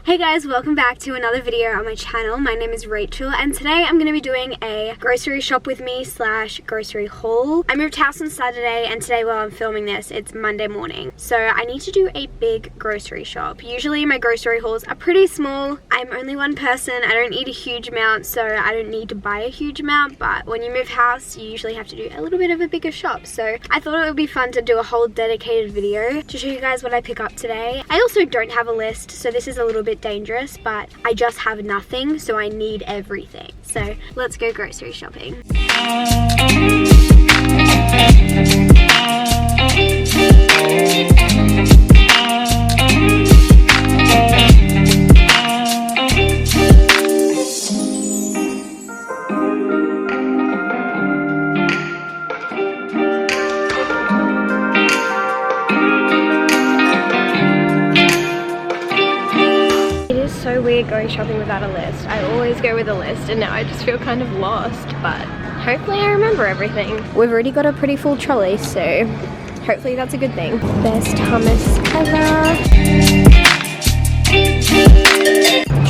Hey guys, welcome back to another video on my channel. My name is Rachel and today I'm going to be doing a grocery shop with me / grocery haul. I moved house on Saturday and today while I'm filming this, it's Monday morning. So I need to do a big grocery shop. Usually my grocery hauls are pretty small. I'm only one person, I don't eat a huge amount, so I don't need to buy a huge amount, but when you move house, you usually have to do a little bit of a bigger shop. So I thought it would be fun to do a whole dedicated video to show you guys what I pick up today. I also don't have a list, so this is a little bit dangerous, but I just have nothing, so I need everything. So let's go grocery shopping. So weird going shopping without a list. I always go with a list and now I just feel kind of lost, but hopefully I remember everything. We've already got a pretty full trolley, so hopefully that's a good thing. Best hummus ever.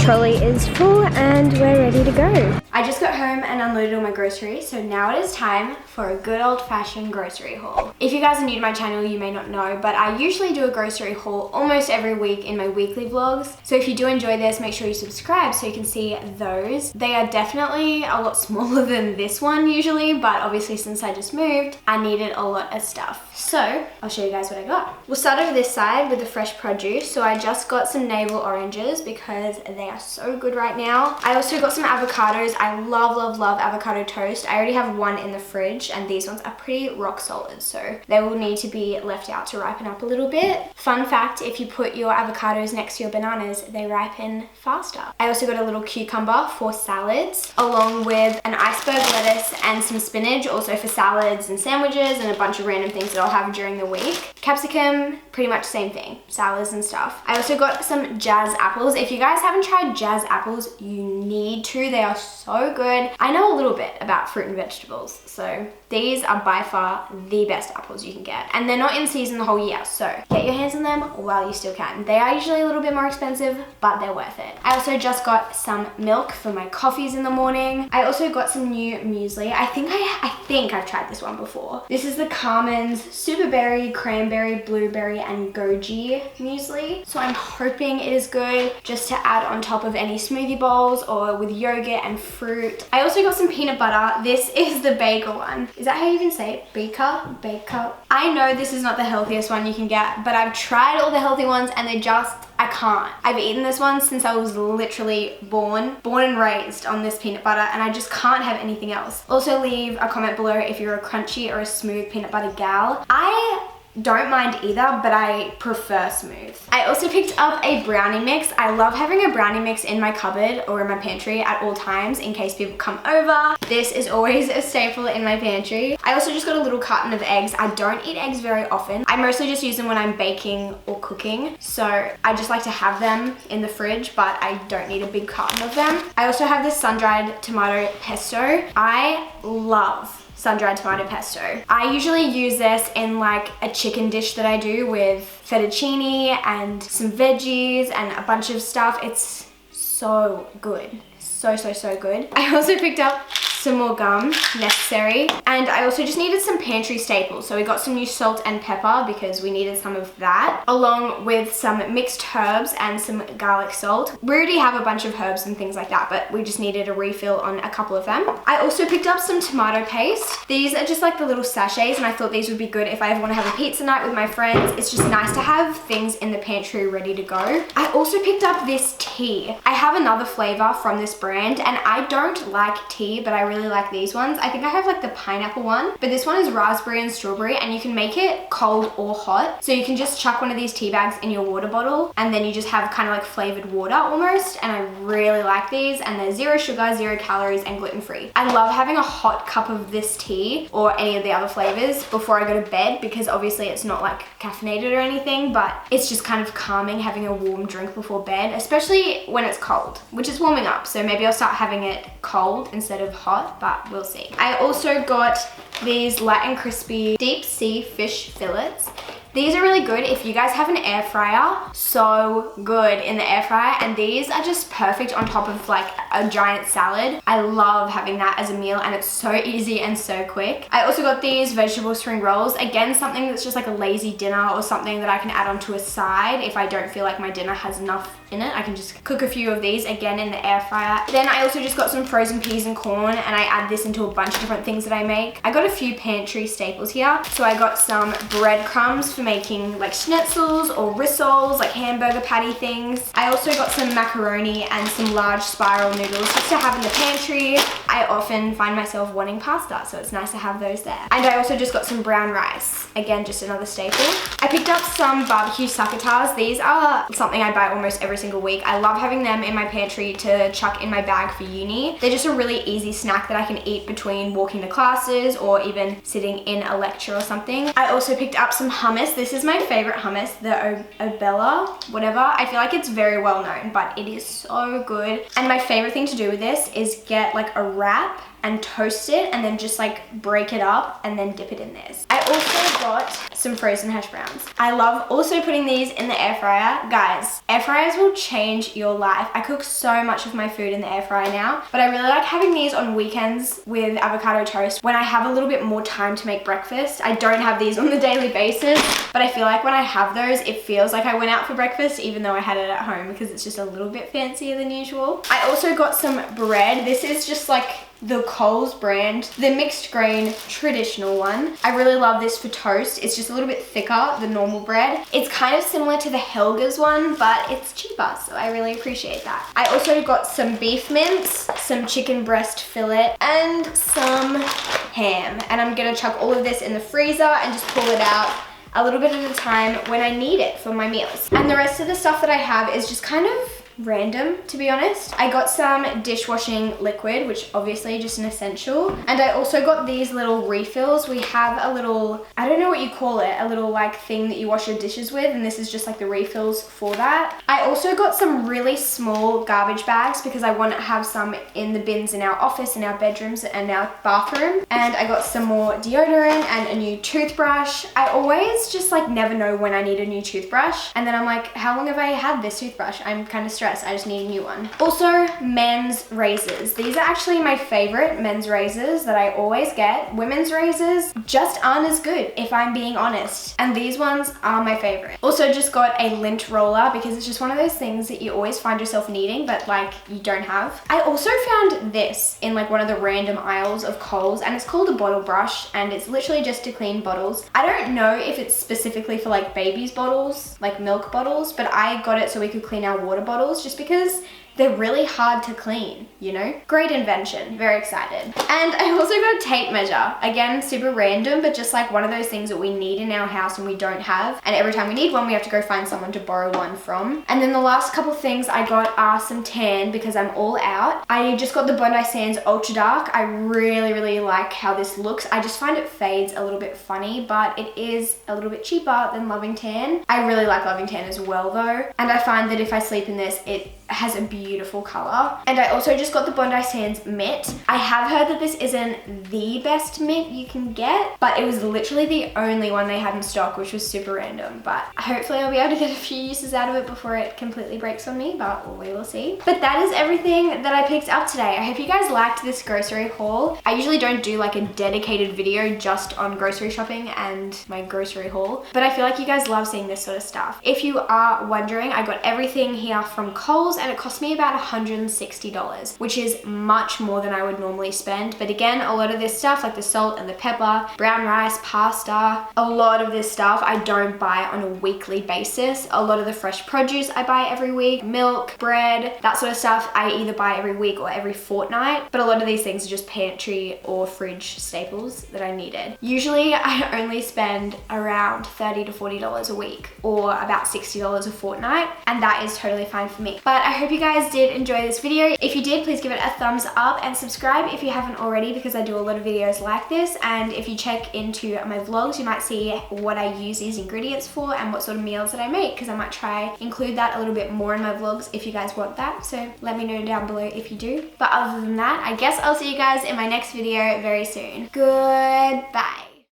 Trolley is full and we're ready to go. I just got home and unloaded all my groceries, so now it is time for a good old-fashioned grocery haul. If you guys are new to my channel, you may not know, but I usually do a grocery haul almost every week in my weekly vlogs. So if you do enjoy this, make sure you subscribe so you can see those. They are definitely a lot smaller than this one usually, but obviously since I just moved, I needed a lot of stuff. So I'll show you guys what I got. We'll start over this side with the fresh produce. So I just got some navel oranges because they are so good right now. I also got some avocados. I love avocado toast. I already have one in the fridge and these ones are pretty rock solid, so they will need to be left out to ripen up a little bit. Fun fact, if you put your avocados next to your bananas, they ripen faster. I also got a little cucumber for salads, along with an iceberg lettuce and some spinach, also for salads and sandwiches and a bunch of random things that I'll have during the week. Capsicum, pretty much same thing, salads and stuff. I also got some jazz apples. If you guys haven't tried jazz apples, you need to. They are so good. I know a little bit about fruit and vegetables, so these are by far the best apples you can get. And they're not in season the whole year, so get your hands on them while you still can. They are usually a little bit more expensive, but they're worth it. I also just got some milk for my coffees in the morning. I also got some new muesli. I think I've tried this one before. This is the Carmen's Super Berry, Cranberry, Blueberry, and Goji muesli. So I'm hoping it is good just to add on top of any smoothie bowls or with yogurt and fruit. I also got some peanut butter. This is the bagel one. Is that how you even say it? Baker? I know this is not the healthiest one you can get, but I've tried all the healthy ones and I can't. I've eaten this one since I was literally born and raised on this peanut butter, and I just can't have anything else. Also leave a comment below if you're a crunchy or a smooth peanut butter gal. I don't mind either, but I prefer smooth. I also picked up a brownie mix. I love having a brownie mix in my cupboard or in my pantry at all times in case people come over. This is always a staple in my pantry. I also just got a little carton of eggs. I don't eat eggs very often. I mostly just use them when I'm baking or cooking. So I just like to have them in the fridge, but I don't need a big carton of them. I also have this sun-dried tomato pesto. I love sun-dried tomato pesto. I usually use this in like a chicken dish that I do with fettuccine and some veggies and a bunch of stuff. It's so good. So good. I also picked up some more gum, necessary, and I also just needed some pantry staples. So we got some new salt and pepper because we needed some of that, along with some mixed herbs and some garlic salt. We already have a bunch of herbs and things like that, but we just needed a refill on a couple of them. I also picked up some tomato paste. These are just like the little sachets, and I thought these would be good if I ever want to have a pizza night with my friends. It's just nice to have things in the pantry ready to go. I also picked up this tea. I have another flavor from this brand, and I don't like tea, but I really like these ones. I think I have like the pineapple one, but this one is raspberry and strawberry, and you can make it cold or hot. So you can just chuck one of these tea bags in your water bottle, and then you just have kind of like flavored water almost, and I really like these, and they're 0 sugar, 0 calories, and gluten-free. I love having a hot cup of this tea or any of the other flavors before I go to bed, because obviously it's not like caffeinated or anything, but it's just kind of calming having a warm drink before bed, especially when it's cold, which is warming up. So maybe I'll start having it cold instead of hot, but we'll see. I also got these light and crispy deep sea fish fillets. These are really good if you guys have an air fryer. So good in the air fryer, and these are just perfect on top of like a giant salad. I love having that as a meal, and it's so easy and so quick. I also got these vegetable spring rolls. Again, something that's just like a lazy dinner or something that I can add onto a side if I don't feel like my dinner has enough in it. I can just cook a few of these again in the air fryer. Then I also just got some frozen peas and corn, and I add this into a bunch of different things that I make. I got a few pantry staples here. So I got some breadcrumbs for making like schnitzels or rissoles, like hamburger patty things. I also got some macaroni and some large spiral noodles just to have in the pantry. I often find myself wanting pasta, so it's nice to have those there. And I also just got some brown rice. Again, just another staple. I picked up some barbecue succotash. These are something I buy almost every single week. I love having them in my pantry to chuck in my bag for uni. They're just a really easy snack that I can eat between walking to classes or even sitting in a lecture or something. I also picked up some hummus. This is my favorite hummus, the Obella, whatever. I feel like it's very well known, but it is so good. And my favorite thing to do with this is get like a wrap and toast it and then just like break it up and then dip it in this. I also got some frozen hash browns. I love also putting these in the air fryer. Guys, air fryers will change your life. I cook so much of my food in the air fryer now, but I really like having these on weekends with avocado toast when I have a little bit more time to make breakfast. I don't have these on the daily basis, but I feel like when I have those, it feels like I went out for breakfast even though I had it at home because it's just a little bit fancier than usual. I also got some bread. This is just like the Coles brand, the mixed grain traditional one. I really love this for toast. It's just a little bit thicker than normal bread. It's kind of similar to the Helga's one, but it's cheaper, so I really appreciate that. I also got some beef mince, some chicken breast fillet, and some ham. And I'm gonna chuck all of this in the freezer and just pull it out a little bit at a time when I need it for my meals. And the rest of the stuff that I have is just kind of random, to be honest. I got some dishwashing liquid, which obviously just an essential. And I also got these little refills. We have a little, I don't know what you call it, a little like thing that you wash your dishes with, and this is just like the refills for that. I also got some really small garbage bags because I want to have some in the bins in our office, in our bedrooms, and our bathroom. And I got some more deodorant and a new toothbrush. I always just like never know when I need a new toothbrush, and then I'm like, how long have I had this toothbrush? I'm kind of stressed. I just need a new one. Also, men's razors. These are actually my favorite men's razors that I always get. Women's razors just aren't as good, if I'm being honest. And these ones are my favorite. Also just got a lint roller because it's just one of those things that you always find yourself needing, but like you don't have. I also found this in like one of the random aisles of Coles, and it's called a bottle brush, and it's literally just to clean bottles. I don't know if it's specifically for like babies' bottles, like milk bottles, but I got it so we could clean our water bottles just because they're really hard to clean, you know? Great invention, very excited. And I also got a tape measure. Again, super random, but just like one of those things that we need in our house and we don't have. And every time we need one, we have to go find someone to borrow one from. And then the last couple things I got are some tan because I'm all out. I just got the Bondi Sands Ultra Dark. I really, really like how this looks. I just find it fades a little bit funny, but it is a little bit cheaper than Loving Tan. I really like Loving Tan as well though. And I find that if I sleep in this, it has a beautiful color. And I also just got the Bondi Sands mitt. I have heard that this isn't the best mitt you can get, but it was literally the only one they had in stock, which was super random. But hopefully I'll be able to get a few uses out of it before it completely breaks on me, but we will see. But that is everything that I picked up today. I hope you guys liked this grocery haul. I usually don't do like a dedicated video just on grocery shopping and my grocery haul, but I feel like you guys love seeing this sort of stuff. If you are wondering, I got everything here from Coles, and it cost me about $160, which is much more than I would normally spend. But again, a lot of this stuff like the salt and the pepper, brown rice, pasta, a lot of this stuff I don't buy on a weekly basis. A lot of the fresh produce I buy every week, milk, bread, that sort of stuff I either buy every week or every fortnight. But a lot of these things are just pantry or fridge staples that I needed. Usually I only spend around $30 to $40 a week, or about $60 a fortnight, and that is totally fine for me. But I hope you guys did enjoy this video. If you did, please give it a thumbs up and subscribe if you haven't already, because I do a lot of videos like this. And if you check into my vlogs, you might see what I use these ingredients for and what sort of meals that I make, because I might try include that a little bit more in my vlogs if you guys want that. So let me know down below if you do. But other than that, I guess I'll see you guys in my next video very soon. Goodbye.